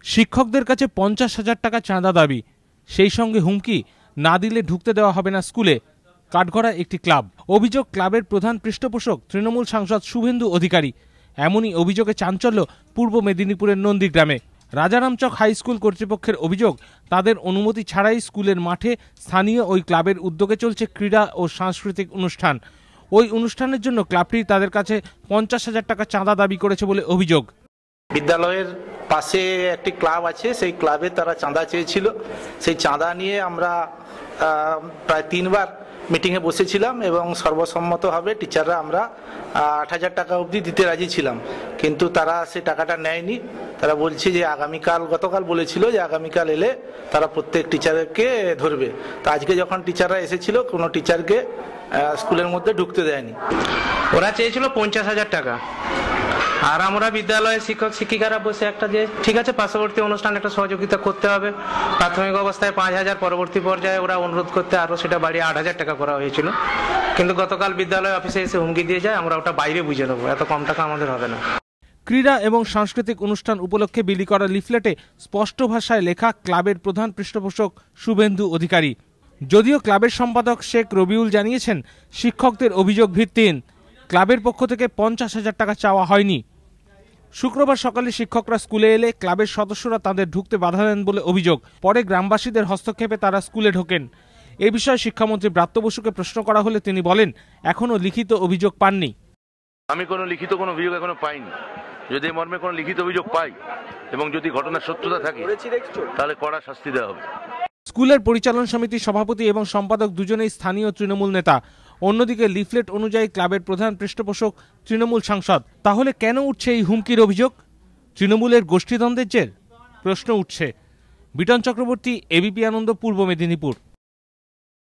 শিক্ষকদের কাছে 50,000 টাকা চাঁদা দাবি, সেই সঙ্গে হুমকি, না দিলে ঢুকতে দেওয়া হবে না স্কুলে। কাঠগড়া একটি ক্লাব, অভিযোগ ক্লাবের প্রধান পৃষ্ঠপোষক তৃণমূল সাংসদ শুভেন্দু অধিকারী। এমনই অভিযোগে চাঞ্চল্য পূর্ব মেদিনীপুরের নন্দীগ্রামে। রাজারামচক হাই স্কুল কর্তৃপক্ষের অভিযোগ, তাদের অনুমতি ছাড়াই স্কুলের মাঠে স্থানীয় ওই ক্লাবের উদ্যোগে চলছে ক্রীড়া ও সাংস্কৃতিক অনুষ্ঠান। ওই অনুষ্ঠানের জন্য ক্লাবটি তাদের কাছে 50,000 টাকা চাঁদা দাবি করেছে বলে অভিযোগ। বিদ্যালয়ের পাশে একটি ক্লাব আছে, সেই ক্লাবে তারা চাঁদা চেয়েছিল। সেই চাঁদা নিয়ে আমরা প্রায় 3 বার মিটিংয়ে বসেছিলাম এবং সর্বসম্মতভাবে টিচাররা আমরা 8,000 টাকা অবধি দিতে রাজি ছিলাম, কিন্তু তারা সে টাকাটা নেয়নি। তারা বলছে যে গতকাল বলেছিল যে আগামীকাল এলে তারা প্রত্যেক টিচারকে ধরবে। তো আজকে যখন টিচাররা এসেছিল, কোনো টিচারকে স্কুলের মধ্যে ঢুকতে দেয়নি। ওরা চেয়েছিল 50,000 টাকা, আর আমরা বিদ্যালয়ের শিক্ষক শিক্ষিকারা বসে একটা যে ঠিক আছে পার্শ্ববর্তী অনুষ্ঠানে একটা সহযোগিতা করতে হবে। প্রাথমিক অবস্থায় 5,000, পরবর্তী পর্যায়ে ওরা অনুরোধ করতে আরও সেটা বাড়িয়ে 8,000 টাকা করা হয়েছিল, কিন্তু গতকাল বিদ্যালয় অফিসে এসে হুমকি দিয়ে যায় আমরা ওটা বাইরে বুঝে নেবো, এত কম টাকা আমাদের হবে না। ক্রীড়া এবং সাংস্কৃতিক অনুষ্ঠান উপলক্ষে বিলি করা লিফলেটে স্পষ্ট ভাষায় লেখা ক্লাবের প্রধান পৃষ্ঠপোষক শুভেন্দু অধিকারী। যদিও ক্লাবের সম্পাদক শেখ রবিউল জানিয়েছেন শিক্ষকদের অভিযোগ ভিত্তিহীন, ক্লাবের পক্ষ থেকে 50,000 টাকা চাওয়া হয়নি। শুক্রবার সকালে শিক্ষকরা স্কুলে এলে ক্লাবের সদস্যরা তাদের ঢুকতে বাধা দেন বলে অভিযোগ। পরে গ্রামবাসীদের হস্তক্ষেপে তারা স্কুলে ঢোকেন। এ বিষয়ে শিক্ষামন্ত্রী ব্রাত্য বসুকে প্রশ্ন করা হলে তিনি বলেন, এখনো লিখিত অভিযোগ পাননি। আমি কোনো লিখিত কোনো অভিযোগ এখনো পাইনি। যদি মর্মে কোনো লিখিত অভিযোগ পাই এবং যদি ঘটনার সত্যতা থাকে তাহলে কড়া শাস্তি দেওয়া হবে। স্কুলের পরিচালন সমিতির সভাপতি এবং সম্পাদক দুজনেই স্থানীয় তৃণমূল নেতা। অন্যদিকে লিফলেট অনুযায়ী ক্লাবের প্রধান পৃষ্ঠপোষক তৃণমূল সাংসদ। তাহলে কেন উঠছে এই হুমকির অভিযোগ? তৃণমূলের গোষ্ঠীদ্বন্দ্বের জের? প্রশ্ন উঠছে। বিটন চক্রবর্তী, এবিপি আনন্দ, পূর্ব মেদিনীপুর।